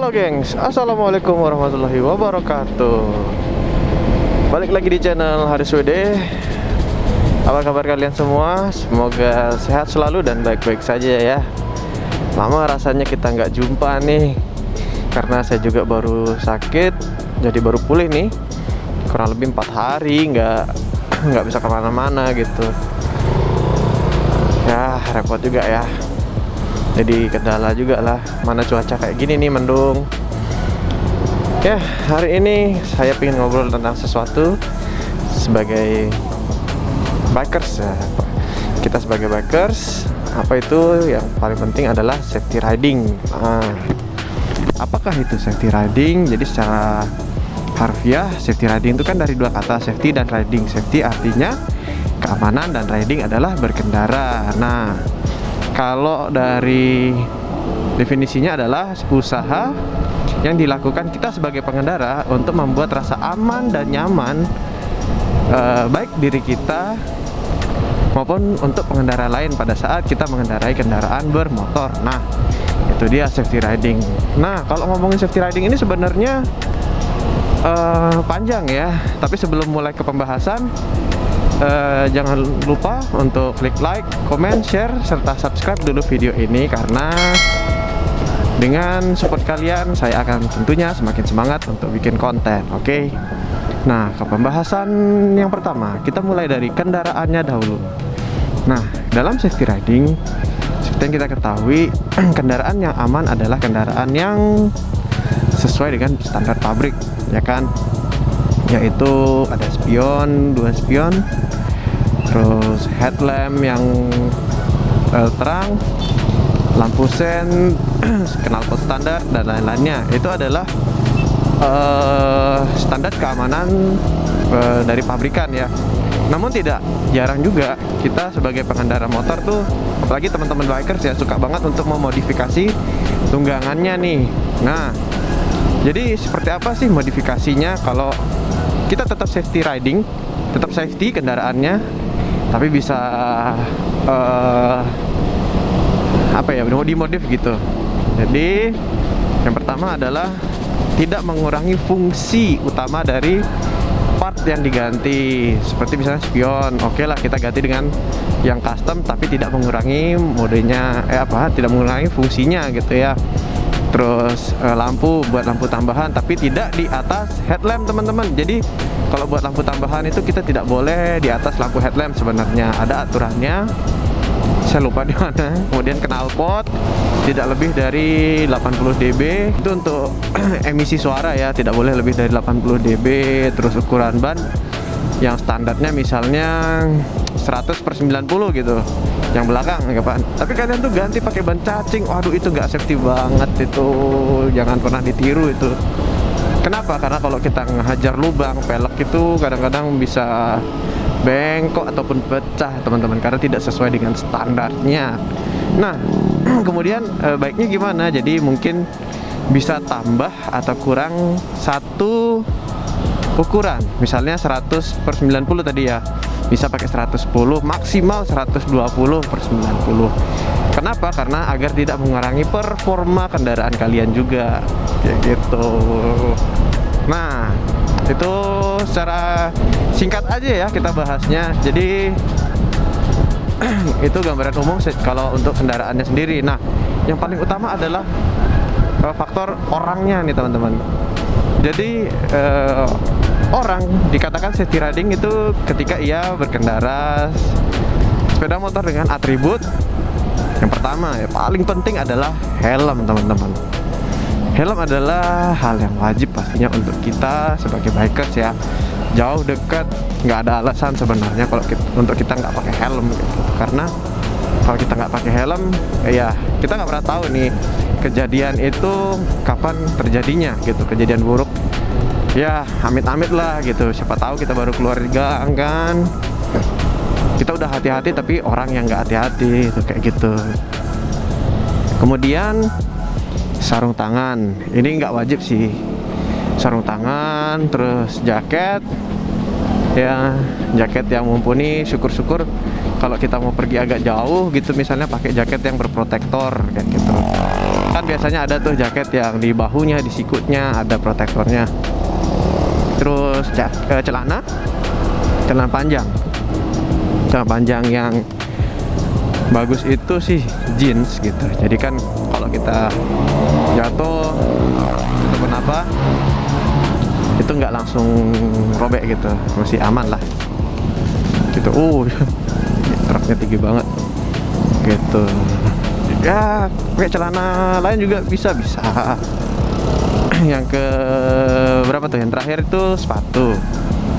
Halo gengs, assalamualaikum warahmatullahi wabarakatuh. Balik lagi di channel Haris WD. Apa kabar kalian semua? Semoga sehat selalu dan baik-baik saja ya. Lama rasanya kita nggak jumpa nih, karena saya juga baru sakit, jadi baru pulih nih. Kurang lebih 4 hari nggak bisa kemana-mana gitu. Ya repot juga ya. Jadi kendala juga lah, mana cuaca kayak gini nih, mendung. Ya, hari ini saya ingin ngobrol tentang sesuatu sebagai bikers ya. Kita sebagai bikers, apa itu yang paling penting adalah safety riding. Apakah itu safety riding? Jadi secara harfiah, safety riding itu kan dari dua kata, safety dan riding. Safety artinya keamanan dan riding adalah berkendara. Nah, kalau dari definisinya adalah usaha yang dilakukan kita sebagai pengendara untuk membuat rasa aman dan nyaman baik diri kita maupun untuk pengendara lain pada saat kita mengendarai kendaraan bermotor. Nah, itu dia safety riding. Nah, kalau ngomongin safety riding ini sebenarnya panjang ya. Tapi sebelum mulai ke pembahasan, jangan lupa untuk klik like, comment, share, serta subscribe dulu video ini, karena dengan support kalian saya akan tentunya semakin semangat untuk bikin konten. Oke. Nah, ke pembahasan yang pertama, kita mulai dari kendaraannya dahulu. Nah, dalam safety riding, seperti yang kita ketahui, kendaraan yang aman adalah kendaraan yang sesuai dengan standar pabrik, ya kan? Yaitu ada spion, 2 spion, terus headlamp yang terang, lampu sen, knalpot standar, dan lain-lainnya. Itu adalah standar keamanan dari pabrikan ya. Namun tidak jarang juga kita sebagai pengendara motor tuh, apalagi teman-teman bikers ya, suka banget untuk memodifikasi tunggangannya nih. Nah, jadi seperti apa sih modifikasinya? Kalau kita tetap safety riding, tetap safety kendaraannya, tapi bisa apa ya, dimodif gitu. Jadi yang pertama adalah tidak mengurangi fungsi utama dari part yang diganti. Seperti misalnya spion, oke lah kita ganti dengan yang custom, tapi tidak mengurangi modenya, tidak mengurangi fungsinya gitu ya. Terus lampu, buat lampu tambahan, tapi tidak di atas headlamp teman-teman. Jadi kalau buat lampu tambahan itu kita tidak boleh di atas lampu headlamp, sebenarnya ada aturannya, saya lupa di mana. Kemudian knalpot tidak lebih dari 80 dB, itu untuk emisi suara ya, tidak boleh lebih dari 80 dB. Terus ukuran ban yang standarnya misalnya 100/90 gitu, yang belakang ya kan. Tapi kalian tuh ganti pakai ban cacing, waduh itu nggak safety banget, itu jangan pernah ditiru itu. Kenapa? Karena kalau kita ngehajar lubang, pelek itu kadang-kadang bisa bengkok ataupun pecah teman-teman, karena tidak sesuai dengan standarnya. Nah, kemudian baiknya gimana? Jadi mungkin bisa tambah atau kurang satu ukuran, misalnya 100/90 tadi ya, bisa pakai 110, maksimal 120/90. Kenapa? Karena agar tidak mengurangi performa kendaraan kalian juga, kayak gitu. Nah, itu secara singkat aja ya kita bahasnya. Jadi itu gambaran umum kalau untuk kendaraannya sendiri. Nah, yang paling utama adalah faktor orangnya nih teman-teman. Jadi orang dikatakan safety riding itu ketika ia berkendara sepeda motor dengan atribut yang pertama ya, paling penting adalah helm teman-teman. Helm adalah hal yang wajib pastinya untuk kita sebagai bikers ya. Jauh dekat nggak ada alasan sebenarnya kalau untuk kita nggak pakai helm gitu. Karena kalau kita nggak pakai helm ya kita nggak pernah tahu nih kejadian itu kapan terjadinya gitu, kejadian buruk ya, amit-amit lah gitu. Siapa tahu kita baru keluar di gang kan, kita udah hati-hati tapi orang yang nggak hati-hati itu kayak gitu. Kemudian sarung tangan, ini nggak wajib sih, sarung tangan, terus jaket ya, jaket yang mumpuni. Syukur-syukur kalau kita mau pergi agak jauh gitu, misalnya pakai jaket yang berprotektor kayak gitu. Kan biasanya ada tuh jaket yang di bahunya, di sikutnya ada protektornya. Terus celana panjang. Celana panjang yang bagus itu sih jeans gitu. Jadi kan kalau kita jatuh atau kenapa itu nggak langsung robek gitu, masih aman lah gitu. Truknya tinggi banget gitu. Ya pakai celana lain juga bisa. Yang ke berapa tuh, yang terakhir itu sepatu.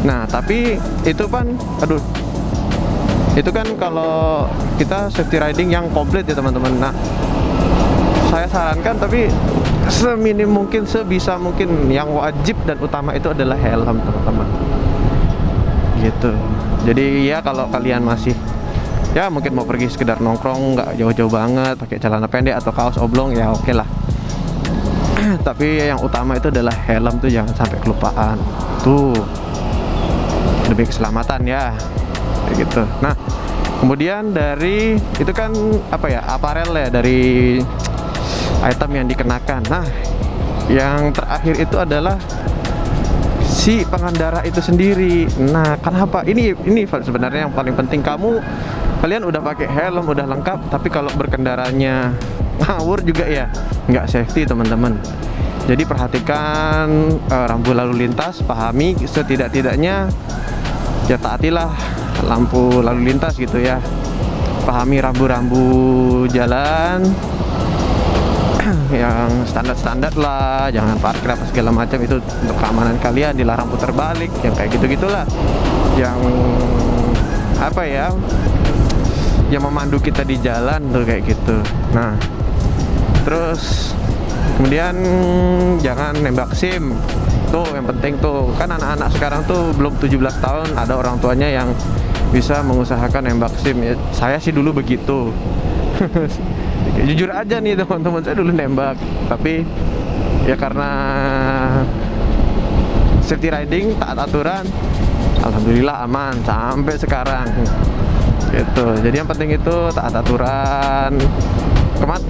Nah tapi itu kan itu kan kalau kita safety riding yang komplit ya teman-teman. Nah saya sarankan, tapi seminim mungkin, sebisa mungkin yang wajib dan utama itu adalah helm teman-teman gitu. Jadi ya kalau kalian masih ya mungkin mau pergi sekedar nongkrong, nggak jauh-jauh banget, pakai celana pendek atau kaos oblong, ya oke lah. Tapi yang utama itu adalah helm tuh jangan sampai kelupaan tuh, demi keselamatan ya kayak gitu. Nah kemudian dari itu kan apa ya, aparel ya, dari item yang dikenakan. Nah yang terakhir itu adalah si pengendara itu sendiri. Nah kenapa ini sebenarnya yang paling penting. Kalian udah pakai helm, udah lengkap, tapi kalau berkendaranya ngawur juga ya nggak safety teman-teman. Jadi perhatikan rambu lalu lintas, pahami setidak-tidaknya ya, taatilah lampu lalu lintas gitu ya, pahami rambu-rambu jalan yang standar lah, jangan parkir apa segala macam, itu untuk keamanan kalian. Dilarang putar balik, yang kayak gitu-gitulah, yang apa ya, yang memandu kita di jalan tuh kayak gitu. Nah terus kemudian jangan nembak SIM tuh, yang penting tuh. Kan anak-anak sekarang tuh belum 17 tahun ada orang tuanya yang bisa mengusahakan nembak SIM ya. Saya sih dulu begitu. Jujur aja nih teman-teman, saya dulu nembak, tapi ya karena safety riding, taat aturan, alhamdulillah aman sampai sekarang gitu. Jadi yang penting itu taat aturan.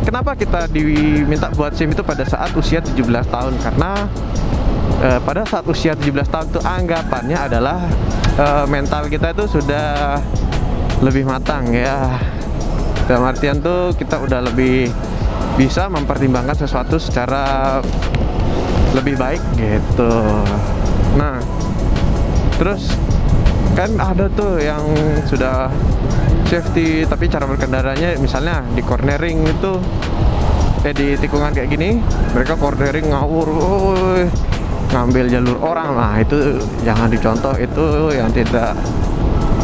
Kenapa kita diminta buat SIM itu pada saat usia 17 tahun? Karena pada saat usia 17 tahun itu anggapannya adalah mental kita itu sudah lebih matang ya. Dalam artian tuh kita udah lebih bisa mempertimbangkan sesuatu secara lebih baik gitu. Nah terus kan ada tuh yang sudah safety tapi cara berkendaranya misalnya di cornering itu di tikungan kayak gini, mereka cornering ngawur, ngambil jalur orang. Nah itu jangan dicontoh, itu yang tidak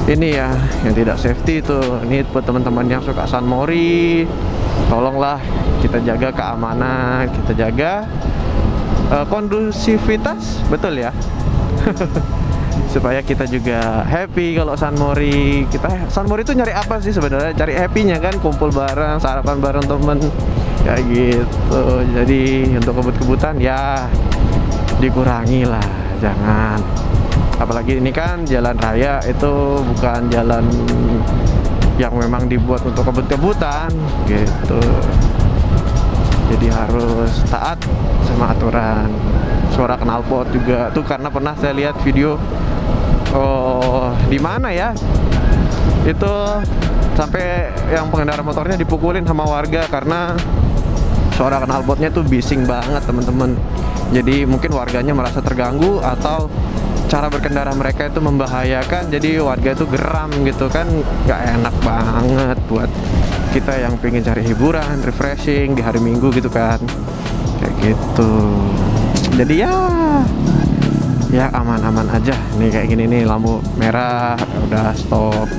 ini ya, yang tidak safety itu. Ini buat teman-teman yang suka San Mori, tolonglah kita jaga keamanan, kita jaga kondusivitas, betul ya. Supaya kita juga happy kalau San Mori. Kita San Mori itu nyari apa sih sebenarnya? Cari happy-nya kan, kumpul bareng, sarapan bareng temen kayak gitu. Jadi untuk kebut-kebutan ya dikurangi lah, jangan. Apalagi ini kan jalan raya, itu bukan jalan yang memang dibuat untuk kebut-kebutan gitu. Jadi harus taat sama aturan. Suara knalpot juga tuh, karena pernah saya lihat video di mana ya, itu sampai yang pengendara motornya dipukulin sama warga karena suara knalpotnya tuh bising banget teman-teman. Jadi mungkin warganya merasa terganggu atau cara berkendara mereka itu membahayakan, jadi warga itu geram gitu kan. Gak enak banget buat kita yang pengen cari hiburan, refreshing di hari Minggu gitu kan, kayak gitu. Jadi ya aman-aman aja nih, kayak gini nih, lampu merah udah stop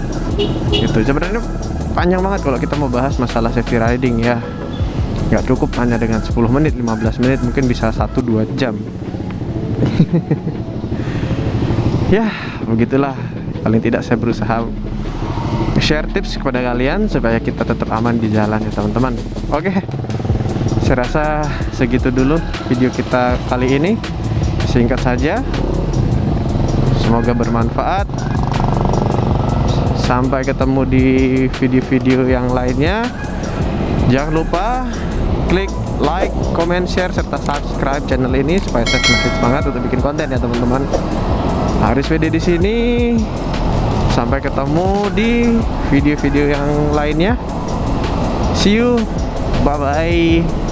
gitu. Sebenarnya panjang banget kalau kita mau bahas masalah safety riding ya, nggak cukup hanya dengan 10 menit, 15 menit, mungkin bisa 1-2 jam. Ya begitulah, paling tidak saya berusaha share tips kepada kalian supaya kita tetap aman di jalan ya teman-teman. Oke, saya rasa segitu dulu video kita kali ini, singkat saja, semoga bermanfaat. Sampai ketemu di video-video yang lainnya. Jangan lupa klik like, comment, share, serta subscribe channel ini supaya saya semakin semangat untuk bikin konten ya teman-teman. Haris WD di sini. Sampai ketemu di video-video yang lainnya. See you. Bye bye.